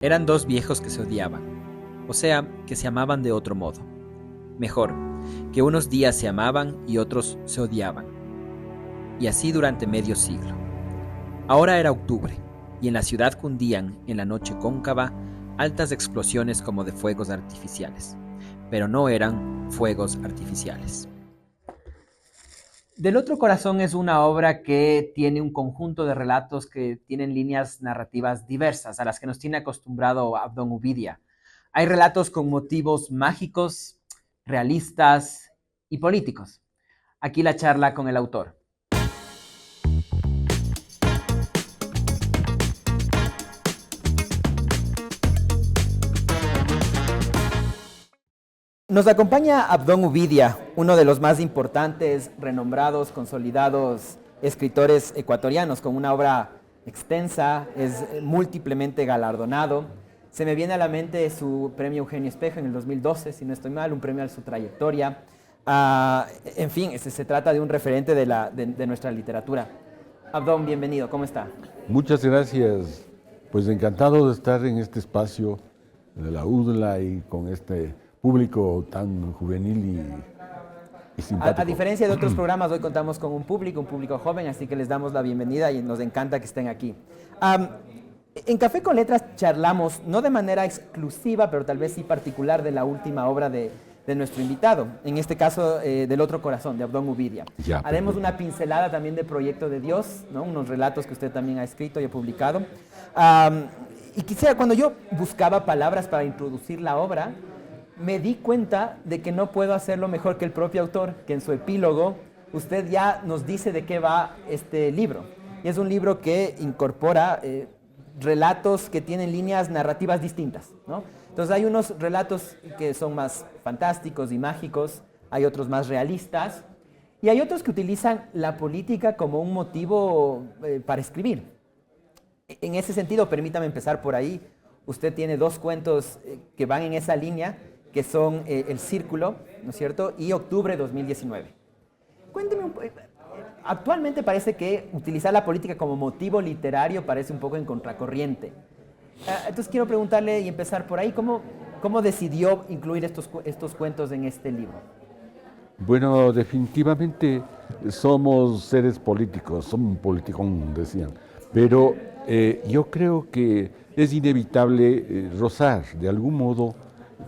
Eran dos viejos que se odiaban, o sea, que se amaban de otro modo. Mejor, que unos días se amaban y otros se odiaban. Y así durante medio siglo. Ahora era octubre, y en la ciudad cundían, en la noche cóncava, altas explosiones como de fuegos artificiales. Pero no eran fuegos artificiales. Del otro corazón es una obra que tiene un conjunto de relatos que tienen líneas narrativas diversas, a las que nos tiene acostumbrado Abdón Ubidia. Hay relatos con motivos mágicos, realistas y políticos. Aquí la charla con el autor. Nos acompaña Abdón Ubidia, uno de los más importantes, renombrados, consolidados escritores ecuatorianos, con una obra extensa, es múltiplemente galardonado. Se me viene a la mente su premio Eugenio Espejo en el 2012, si no estoy mal, un premio a su trayectoria. En fin, se trata de un referente de nuestra literatura. Abdón, bienvenido, ¿cómo está? Muchas gracias. Pues encantado de estar en este espacio de la UDLA y con este público tan juvenil y simpático. A diferencia de otros programas, hoy contamos con un público joven, así que les damos la bienvenida y nos encanta que estén aquí. En Café con Letras charlamos, no de manera exclusiva, pero tal vez sí particular, de la última obra de nuestro invitado, en este caso del otro corazón, de Abdón Ubidia. Ya, Haremos perfecto. una pincelada también de Proyecto de Dios, ¿no? Unos relatos que usted también ha escrito y ha publicado. Y quisiera, cuando yo buscaba palabras para introducir la obra, me di cuenta de que no puedo hacerlo mejor que el propio autor, que en su epílogo usted ya nos dice de qué va este libro. Y es un libro que incorpora relatos que tienen líneas narrativas distintas, ¿no? Entonces hay unos relatos que son más fantásticos y mágicos, hay otros más realistas, y hay otros que utilizan la política como un motivo para escribir. En ese sentido, permítame empezar por ahí. Usted tiene dos cuentos que van en esa línea, que son El Círculo, ¿no es cierto?, y Octubre 2019. Cuénteme un poco. Actualmente parece que utilizar la política como motivo literario parece un poco en contracorriente. Entonces quiero preguntarle y empezar por ahí, ¿cómo decidió incluir estos cuentos en este libro? Bueno, definitivamente somos seres políticos, somos un politicón, decían. Pero yo creo que es inevitable rozar de algún modo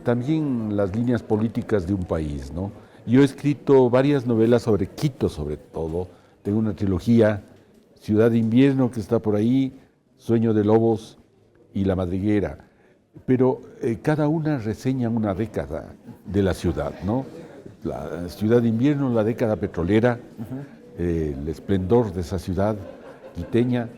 también las líneas políticas de un país, ¿no? Yo he escrito varias novelas sobre Quito, sobre todo. Tengo una trilogía, Ciudad de Invierno, que está por ahí, Sueño de Lobos y La Madriguera. Pero cada una reseña una década de la ciudad, ¿no? La Ciudad de Invierno, la década petrolera, el esplendor de esa ciudad quiteña.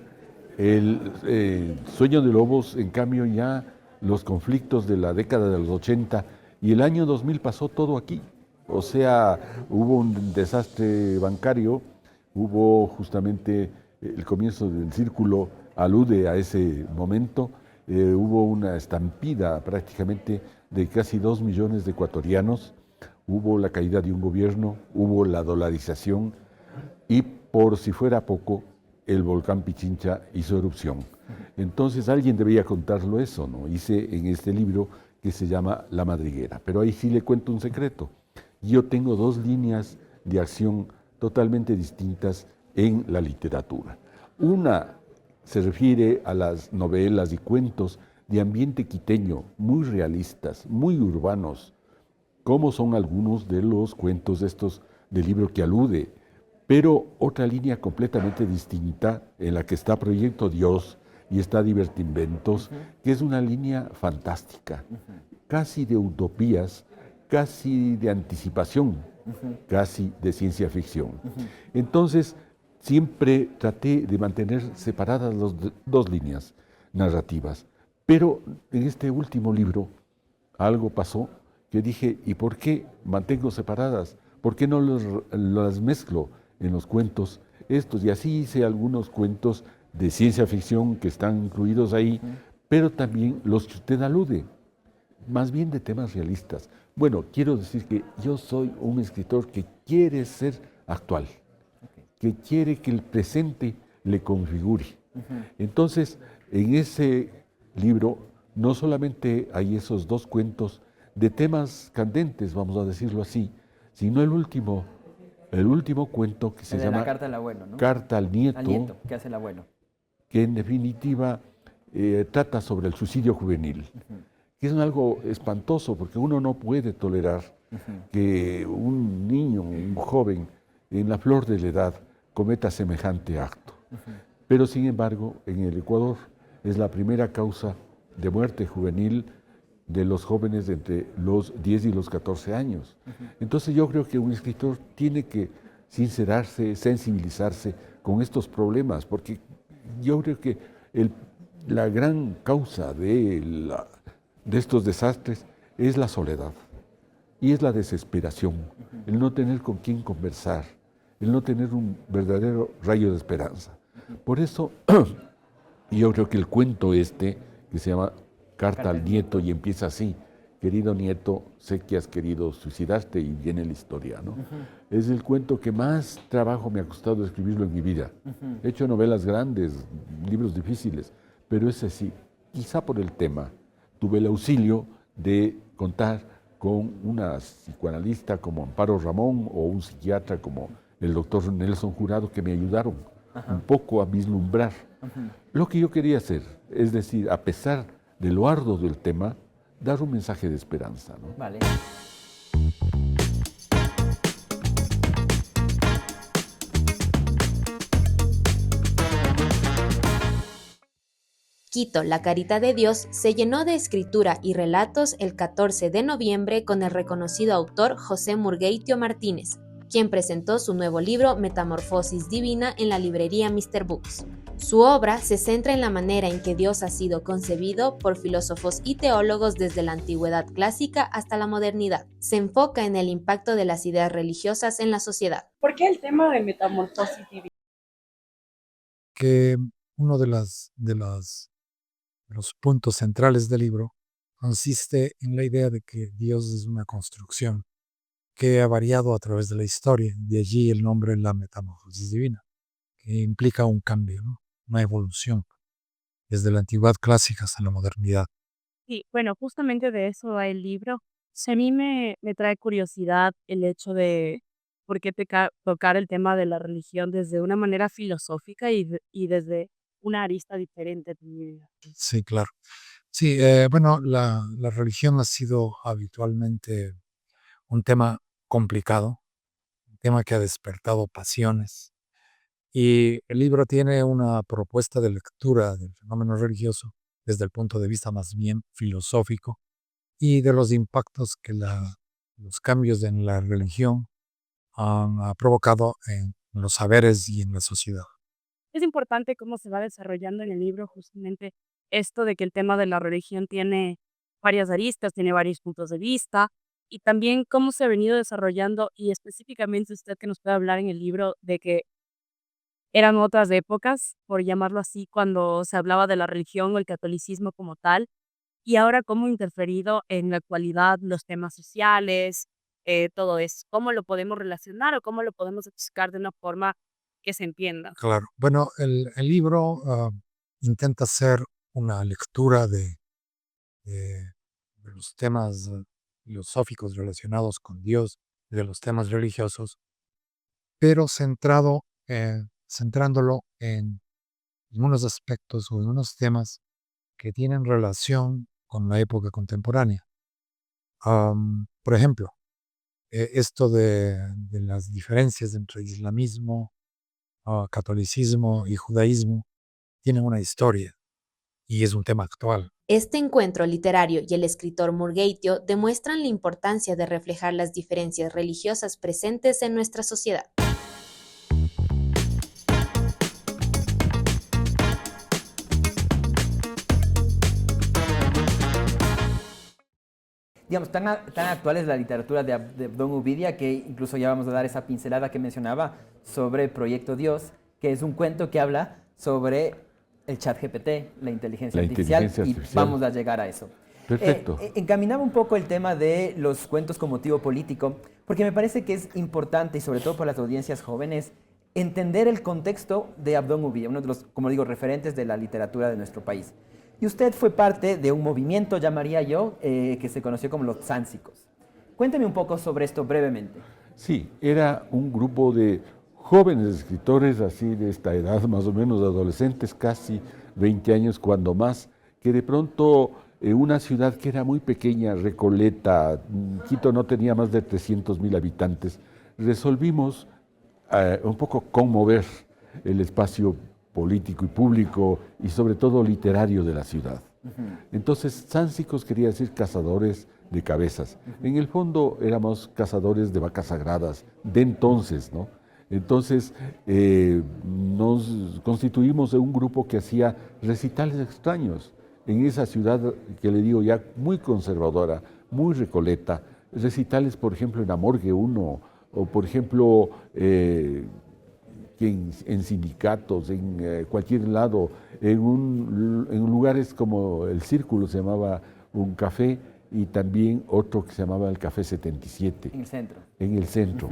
El Sueño de Lobos, en cambio, ya los conflictos de la década de los 80 y el año 2000 pasó todo aquí. O sea, hubo un desastre bancario, hubo justamente el comienzo del círculo, alude a ese momento, hubo una estampida prácticamente de casi 2 millones de ecuatorianos, hubo la caída de un gobierno, hubo la dolarización y por si fuera poco, el volcán Pichincha hizo erupción. Entonces alguien debería contarlo eso, ¿no? Hice en este libro que se llama La Madriguera, pero ahí sí le cuento un secreto. Yo tengo dos líneas de acción totalmente distintas en la literatura. Una se refiere a las novelas y cuentos de ambiente quiteño, muy realistas, muy urbanos, como son algunos de los cuentos estos del libro que alude, pero otra línea completamente distinta en la que está Proyecto Dios y está Divertimventos, que es una línea fantástica, casi de utopías, casi de anticipación, casi de ciencia ficción. Entonces, siempre traté de mantener separadas las dos líneas narrativas, pero en este último libro algo pasó que dije, ¿y por qué mantengo separadas? ¿Por qué no las mezclo en los cuentos estos? Y así hice algunos cuentos de ciencia ficción que están incluidos ahí, pero también los que usted alude, más bien de temas realistas. Bueno, quiero decir que yo soy un escritor que quiere ser actual, que quiere que el presente le configure. Entonces, en ese libro no solamente hay esos dos cuentos de temas candentes, vamos a decirlo así, sino el último cuento que se El de llama la carta al abuelo, ¿no? Carta al Al Nieto, nieto, ¿qué hace el abuelo? que en definitiva trata sobre el suicidio juvenil, que es algo espantoso porque uno no puede tolerar que un niño, un joven, en la flor de la edad, cometa semejante acto. Pero sin embargo, en el Ecuador es la primera causa de muerte juvenil de los jóvenes entre los 10 y los 14 años. Entonces yo creo que un escritor tiene que sincerarse, sensibilizarse con estos problemas, porque yo creo que la gran causa de estos desastres es la soledad y es la desesperación, el no tener con quién conversar, el no tener un verdadero rayo de esperanza. Por eso yo creo que el cuento este, que se llama Carta al Nieto, y empieza así: querido nieto, sé que has querido suicidarte, y viene la historia, ¿no? Es el cuento que más trabajo me ha costado escribirlo en mi vida. He hecho novelas grandes, libros difíciles, pero ese sí, quizá por el tema, tuve el auxilio de contar con una psicoanalista como Amparo Ramón o un psiquiatra como el doctor Nelson Jurado, que me ayudaron un poco a vislumbrar lo que yo quería hacer, es decir, a pesar de lo arduo del tema, dar un mensaje de esperanza, ¿no? Vale. Quito, la Carita de Dios, se llenó de escritura y relatos el 14 de noviembre con el reconocido autor José Murgueitio Martínez, quien presentó su nuevo libro Metamorfosis Divina en la librería Mr. Books. Su obra se centra en la manera en que Dios ha sido concebido por filósofos y teólogos desde la antigüedad clásica hasta la modernidad. Se enfoca en el impacto de las ideas religiosas en la sociedad. ¿Por qué el tema de metamorfosis divina? Que uno de los puntos centrales del libro consiste en la idea de que Dios es una construcción que ha variado a través de la historia, de allí el nombre la metamorfosis divina, que implica un cambio, ¿no? Una evolución, desde la antigüedad clásica hasta la modernidad. Sí, bueno, justamente de eso va el libro. Si a mí me trae curiosidad el hecho de por qué tocar el tema de la religión desde una manera filosófica y desde una arista diferente de mi vida. Sí, claro. Sí, bueno, la religión ha sido habitualmente un tema complicado, un tema que ha despertado pasiones. Y el libro tiene una propuesta de lectura del fenómeno religioso desde el punto de vista más bien filosófico y de los impactos que los cambios en la religión han provocado en los saberes y en la sociedad. Es importante cómo se va desarrollando en el libro justamente esto de que el tema de la religión tiene varias aristas, tiene varios puntos de vista y también cómo se ha venido desarrollando y específicamente usted que nos puede hablar en el libro de que eran otras épocas, por llamarlo así, cuando se hablaba de la religión o el catolicismo como tal, y ahora cómo ha interferido en la actualidad los temas sociales, todo eso. ¿Cómo lo podemos relacionar o cómo lo podemos explicar de una forma que se entienda? Claro. Bueno, el libro intenta hacer una lectura de los temas filosóficos relacionados con Dios, de los temas religiosos, pero centrándolo en unos aspectos o en unos temas que tienen relación con la época contemporánea. Por ejemplo, esto de las diferencias entre islamismo, catolicismo y judaísmo tienen una historia y es un tema actual. Este encuentro literario y el escritor Murgueitio demuestran la importancia de reflejar las diferencias religiosas presentes en nuestra sociedad. Digamos, tan actual es la literatura de Abdón Ubidia que incluso ya vamos a dar esa pincelada que mencionaba sobre Proyecto Dios, que es un cuento que habla sobre el chat GPT, la inteligencia artificial, y vamos a llegar a eso. Perfecto. Encaminaba un poco el tema de los cuentos con motivo político, porque me parece que es importante, y sobre todo para las audiencias jóvenes, entender el contexto de Abdón Ubidia, uno de los, como digo, referentes de la literatura de nuestro país. Y usted fue parte de un movimiento, llamaría yo, que se conoció como los Tsánsicos. Cuénteme un poco sobre esto brevemente. Sí, era un grupo de jóvenes escritores, así de esta edad, más o menos adolescentes, casi 20 años, cuando más, que de pronto una ciudad que era muy pequeña, Recoleta, Quito no tenía más de 300,000 habitantes, resolvimos un poco conmover el espacio político y público y sobre todo literario de la ciudad. Entonces, Tsánsicos quería decir cazadores de cabezas. En el fondo éramos cazadores de vacas sagradas, de entonces, ¿no? Entonces nos constituimos en un grupo que hacía recitales extraños en esa ciudad que le digo ya muy conservadora, muy recoleta, recitales por ejemplo en Amorgue 1 o por ejemplo en sindicatos, en cualquier lado, en lugares como el Círculo se llamaba un café y también otro que se llamaba el Café 77. En el centro. En el centro.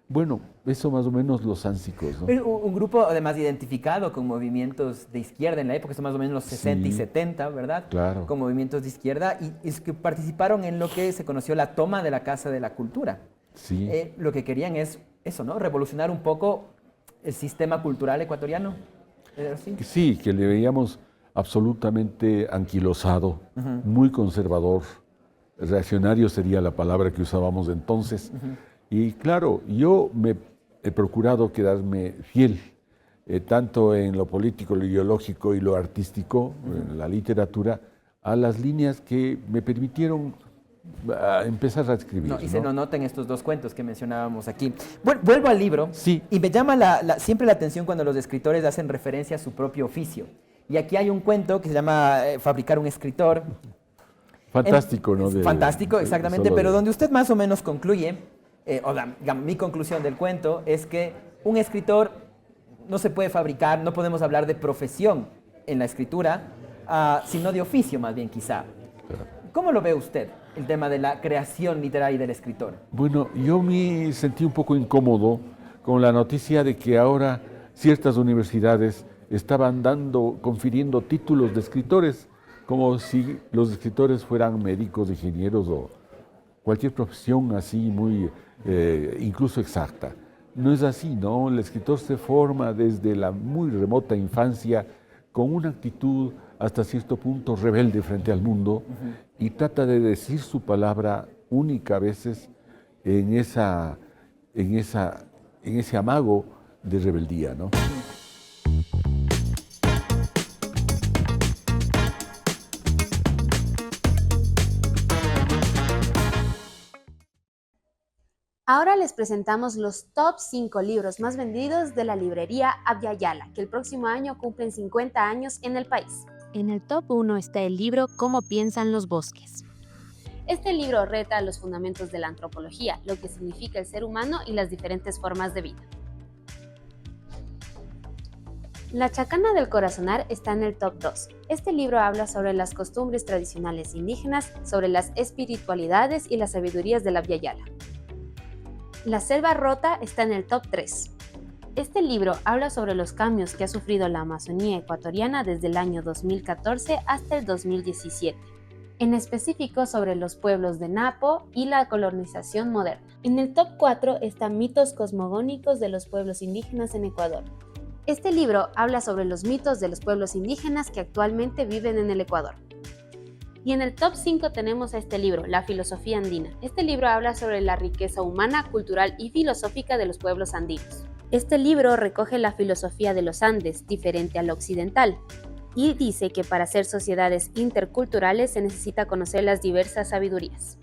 Bueno, eso más o menos los Tsánsicos, ¿no? Pero un grupo además identificado con movimientos de izquierda en la época, son más o menos los 60 y Sí, 70, ¿verdad? claro. Con movimientos de izquierda y es que participaron en lo que se conoció la toma de la Casa de la Cultura. Sí. Lo que querían es eso, ¿no? Revolucionar un poco el sistema cultural ecuatoriano. ¿Era así? Sí, que le veíamos absolutamente anquilosado, muy conservador, reaccionario sería la palabra que usábamos entonces. Y claro, yo me he procurado quedarme fiel, tanto en lo político, lo ideológico y lo artístico, en la literatura, a las líneas que me permitieron empezar a escribir. No, y se ¿no? nos notan estos dos cuentos que mencionábamos aquí. Vuelvo al libro Sí. y me llama siempre la atención cuando los escritores hacen referencia a su propio oficio. Y aquí hay un cuento que se llama Fabricar un escritor. Fantástico, ¿no? Fantástico, exactamente, solo pero donde usted más o menos concluye, mi conclusión del cuento es que un escritor no se puede fabricar, no podemos hablar de profesión en la escritura, sino de oficio más bien quizá. ¿Cómo lo ve usted, el tema de la creación literaria del escritor? Bueno, yo me sentí un poco incómodo con la noticia de que ahora ciertas universidades estaban confiriendo títulos de escritores, como si los escritores fueran médicos, ingenieros o cualquier profesión así muy, incluso exacta. No es así, ¿no? El escritor se forma desde la muy remota infancia con una actitud hasta cierto punto rebelde frente al mundo y trata de decir su palabra única a veces en ese amago de rebeldía, ¿no? Ahora les presentamos los top 5 libros más vendidos de la librería Abya Yala, que el próximo año cumplen 50 años en el país. En el top 1 está el libro Cómo piensan los bosques. Este libro reta los fundamentos de la antropología, lo que significa el ser humano y las diferentes formas de vida. La Chacana del Corazonar está en el top 2. Este libro habla sobre las costumbres tradicionales indígenas, sobre las espiritualidades y las sabidurías de la Abya Yala. La Selva Rota está en el top 3. Este libro habla sobre los cambios que ha sufrido la Amazonía ecuatoriana desde el año 2014 hasta el 2017, en específico sobre los pueblos de Napo y la colonización moderna. En el top 4 están mitos cosmogónicos de los pueblos indígenas en Ecuador. Este libro habla sobre los mitos de los pueblos indígenas que actualmente viven en el Ecuador. Y en el top 5 tenemos a este libro, La Filosofía Andina. Este libro habla sobre la riqueza humana, cultural y filosófica de los pueblos andinos. Este libro recoge la filosofía de los Andes, diferente a la occidental, y dice que para ser sociedades interculturales se necesita conocer las diversas sabidurías.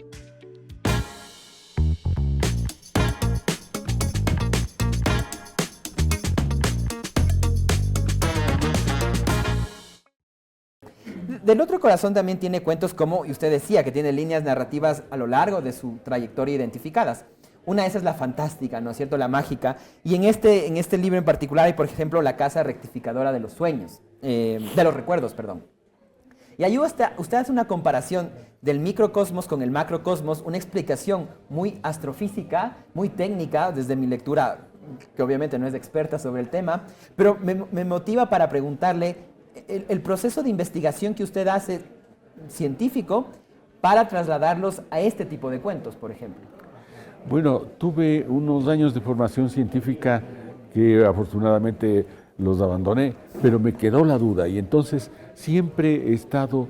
Del otro corazón también tiene cuentos como, y usted decía, que tiene líneas narrativas a lo largo de su trayectoria identificadas. Una de esas es la fantástica, ¿no es cierto?, la mágica. Y en este libro en particular hay, por ejemplo, la casa rectificadora de los sueños, de los recuerdos, perdón. Y ahí usted hace una comparación del microcosmos con el macrocosmos, una explicación muy astrofísica, muy técnica, desde mi lectura, que obviamente no es experta sobre el tema, pero me motiva para preguntarle, el proceso de investigación que usted hace científico para trasladarlos a este tipo de cuentos, por ejemplo. Bueno, tuve unos años de formación científica que afortunadamente los abandoné, pero me quedó la duda y entonces siempre he estado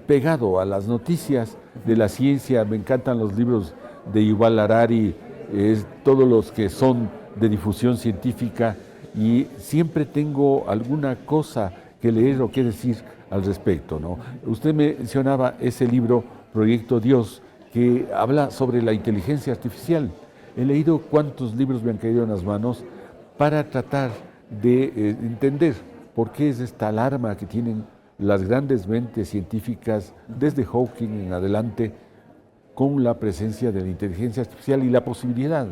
pegado a las noticias de la ciencia. Me encantan los libros de Yuval Harari, todos los que son de difusión científica, y siempre tengo alguna cosa que leer o que decir al respecto, ¿no? Usted mencionaba ese libro, Proyecto Dios, que habla sobre la inteligencia artificial. He leído cuántos libros me han caído en las manos para tratar de entender por qué es esta alarma que tienen las grandes mentes científicas, desde Hawking en adelante, con la presencia de la inteligencia artificial y la posibilidad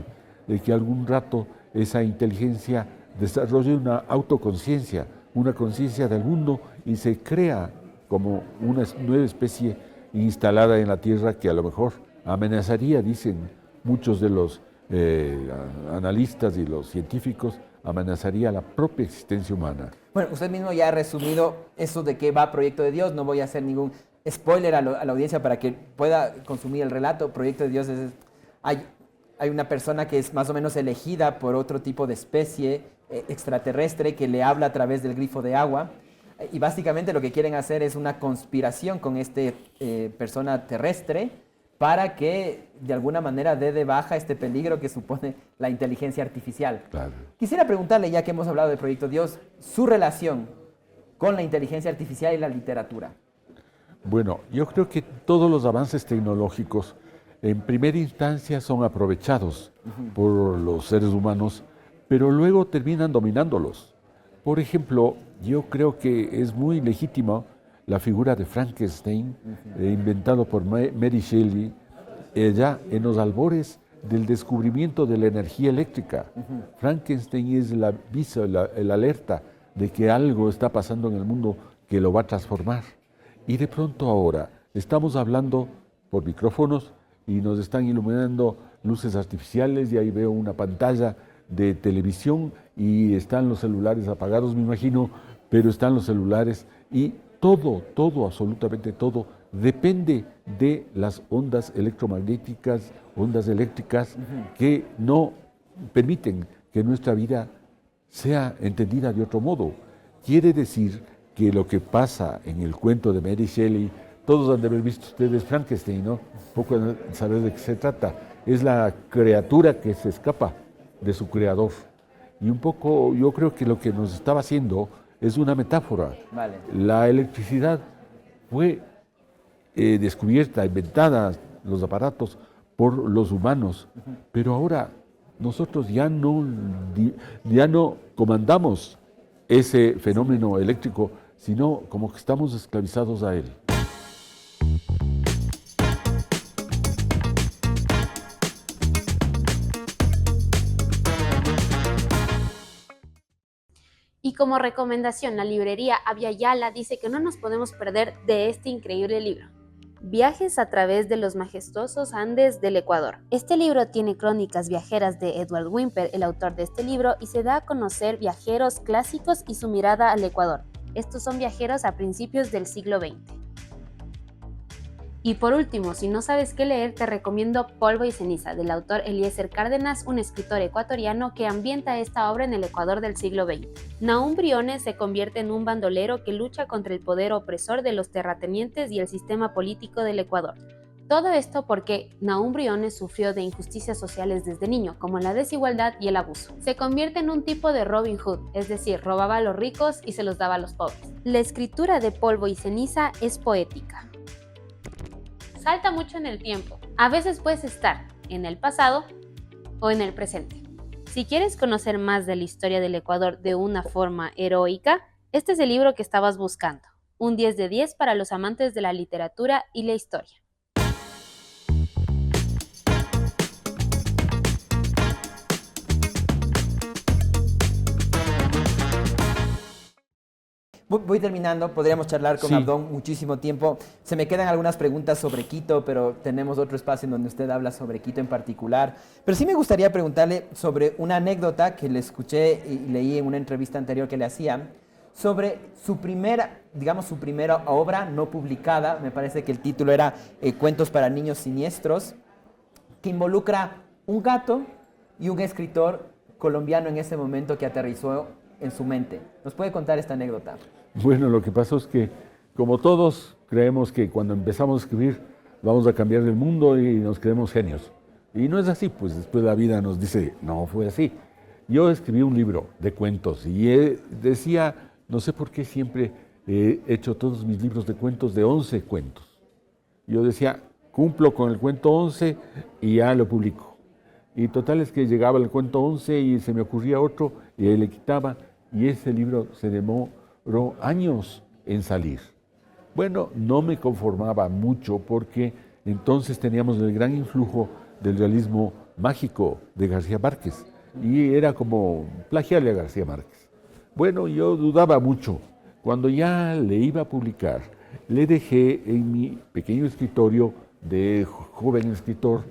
de que algún rato esa inteligencia desarrolle una autoconciencia, una conciencia del mundo y se crea como una nueva especie instalada en la Tierra que a lo mejor amenazaría, dicen muchos de los analistas y los científicos, amenazaría la propia existencia humana. Bueno, usted mismo ya ha resumido eso de qué va Proyecto de Dios. No voy a hacer ningún spoiler a la audiencia para que pueda consumir el relato. Proyecto de Dios hay una persona que es más o menos elegida por otro tipo de especie extraterrestre que le habla a través del grifo de agua. Y básicamente lo que quieren hacer es una conspiración con esta persona terrestre para que de alguna manera dé de baja este peligro que supone la inteligencia artificial. Claro. Quisiera preguntarle, ya que hemos hablado de Proyecto Dios, su relación con la inteligencia artificial y la literatura. Bueno, yo creo que todos los avances tecnológicos en primera instancia son aprovechados por los seres humanos, pero luego terminan dominándolos. Por ejemplo, yo creo que es muy legítima la figura de Frankenstein, inventado por Mary Shelley, ya en los albores del descubrimiento de la energía eléctrica. Frankenstein es el aviso, el alerta de que algo está pasando en el mundo que lo va a transformar. Y de pronto ahora estamos hablando por micrófonos y nos están iluminando luces artificiales y ahí veo una pantalla de televisión y están los celulares apagados, me imagino, pero están los celulares y todo, absolutamente todo, depende de las ondas electromagnéticas, ondas eléctricas que no permiten que nuestra vida sea entendida de otro modo. Quiere decir que lo que pasa en el cuento de Mary Shelley, todos han de haber visto ustedes Frankenstein, ¿no? Un poco saber de qué se trata. Es la criatura que se escapa de su creador. Y un poco yo creo que lo que nos estaba haciendo es una metáfora. Vale. La electricidad fue descubierta, inventada, los aparatos, por los humanos, pero ahora nosotros ya no comandamos ese fenómeno eléctrico, sino como que estamos esclavizados a él. Y como recomendación, la librería Abya Yala dice que no nos podemos perder de este increíble libro. Viajes a través de los majestuosos Andes del Ecuador. Este libro tiene crónicas viajeras de Edward Whymper, el autor de este libro, y se da a conocer viajeros clásicos y su mirada al Ecuador. Estos son viajeros a principios del siglo XX. Y por último, si no sabes qué leer, te recomiendo Polvo y Ceniza, del autor Eliezer Cárdenas, un escritor ecuatoriano que ambienta esta obra en el Ecuador del siglo XX. Nahum Briones se convierte en un bandolero que lucha contra el poder opresor de los terratenientes y el sistema político del Ecuador. Todo esto porque Nahum Briones sufrió de injusticias sociales desde niño, como la desigualdad y el abuso. Se convierte en un tipo de Robin Hood, es decir, robaba a los ricos y se los daba a los pobres. La escritura de Polvo y Ceniza es poética. Salta mucho en el tiempo. A veces puedes estar en el pasado o en el presente. Si quieres conocer más de la historia del Ecuador de una forma heroica, este es el libro que estabas buscando. Un 10 de 10 para los amantes de la literatura y la historia. Voy terminando, podríamos charlar con Sí. Abdón muchísimo tiempo. Se me quedan algunas preguntas sobre Quito, pero tenemos otro espacio en donde usted habla sobre Quito en particular. Pero sí me gustaría preguntarle sobre una anécdota que le escuché y leí en una entrevista anterior que le hacían sobre su primera, digamos, su primera obra no publicada. Me parece que el título era Cuentos para niños siniestros, que involucra un gato y un escritor colombiano en ese momento que aterrizó en su mente. ¿Nos puede contar esta anécdota? Bueno, lo que pasó es que, como todos, creemos que cuando empezamos a escribir vamos a cambiar el mundo y nos creemos genios. Y no es así, pues después la vida nos dice, no fue así. Yo escribí un libro de cuentos y decía, no sé por qué siempre he hecho todos mis libros de cuentos de 11 cuentos. Yo decía, cumplo con el cuento 11 y ya lo publico. Y total es que llegaba el cuento 11 y se me ocurría otro y ahí le quitaba y ese libro se demoró años en salir. Bueno, no me conformaba mucho porque entonces teníamos el gran influjo del realismo mágico de García Márquez y era como plagiarle a García Márquez. Bueno, yo dudaba mucho. Cuando ya le iba a publicar, le dejé en mi pequeño escritorio de joven escritor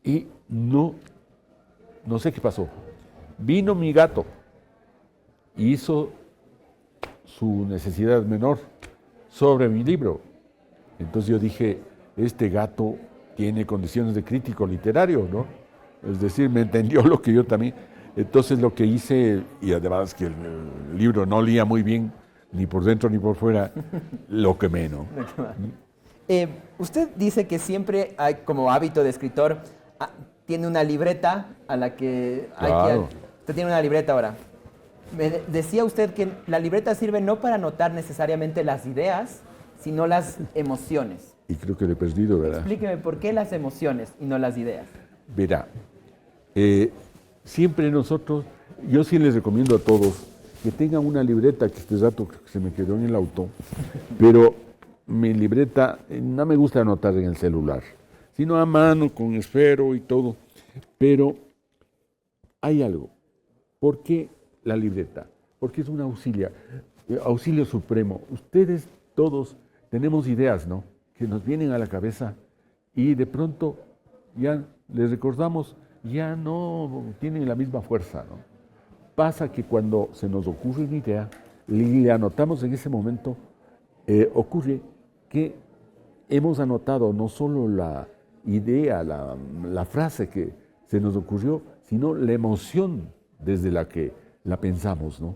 y no sé qué pasó. Vino mi gato, hizo su necesidad menor sobre mi libro. Entonces yo dije, este gato tiene condiciones de crítico literario, ¿no? Es decir, me entendió lo que yo también. Entonces lo que hice, y además que el libro no leía muy bien, ni por dentro ni por fuera, lo quemé, ¿no? Usted dice que siempre hay como hábito de escritor, tiene una libreta a la que hay Claro. que... Usted tiene una libreta ahora. Decía usted que la libreta sirve no para anotar necesariamente las ideas, sino las emociones. Y creo que lo he perdido, ¿verdad? Explíqueme por qué las emociones y no las ideas. Verá, siempre nosotros, yo sí les recomiendo a todos que tengan una libreta, que este rato se me quedó en el auto, pero mi libreta no me gusta anotar en el celular, sino a mano, con esfero y todo. Pero hay algo. ¿Por qué la libreta? Porque es un auxilio supremo. Ustedes todos tenemos ideas, ¿no? Que nos vienen a la cabeza y de pronto ya les recordamos, ya no tienen la misma fuerza, ¿no? Pasa que cuando se nos ocurre una idea, le anotamos en ese momento, ocurre que hemos anotado no solo la idea, la frase que se nos ocurrió, sino la emoción desde la que la pensamos, ¿no?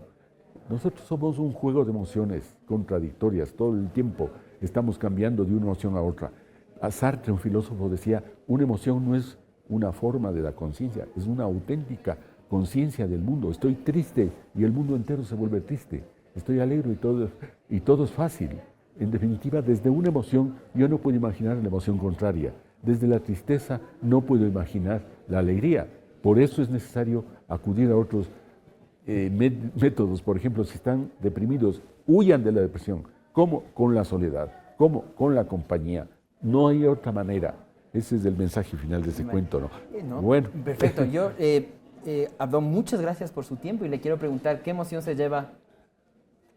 Nosotros somos un juego de emociones contradictorias, todo el tiempo estamos cambiando de una emoción a otra. Sartre, un filósofo, decía, una emoción no es una forma de la conciencia, es una auténtica conciencia del mundo. Estoy triste y el mundo entero se vuelve triste. Estoy alegre y todo es fácil. En definitiva, desde una emoción yo no puedo imaginar la emoción contraria. Desde la tristeza no puedo imaginar la alegría. Por eso es necesario acudir a otros métodos. Por ejemplo, si están deprimidos, huyan de la depresión. ¿Cómo? Con la soledad. ¿Cómo? Con la compañía. No hay otra manera. Ese es el mensaje final de ese cuento, ¿no? ¿No? Bueno. Perfecto. Yo, Abdón, muchas gracias por su tiempo y le quiero preguntar, ¿qué emoción se lleva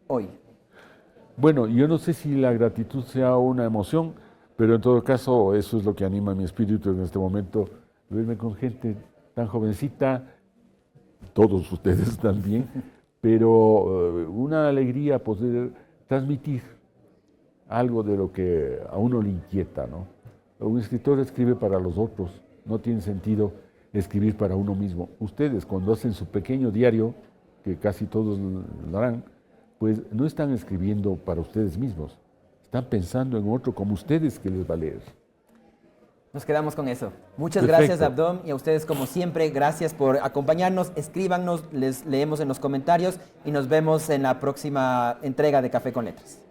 hoy? Bueno, yo no sé si la gratitud sea una emoción, pero en todo caso eso es lo que anima mi espíritu en este momento, verme con gente tan jovencita, todos ustedes también, pero una alegría poder transmitir algo de lo que a uno le inquieta, ¿no? Un escritor escribe para los otros, no tiene sentido escribir para uno mismo. Ustedes cuando hacen su pequeño diario, que casi todos lo harán, pues no están escribiendo para ustedes mismos, están pensando en otro como ustedes que les va a leer. Nos quedamos con eso. Muchas Perfecto. gracias, Abdón, y a ustedes como siempre, gracias por acompañarnos, escríbanos, les leemos en los comentarios y nos vemos en la próxima entrega de Café con Letras.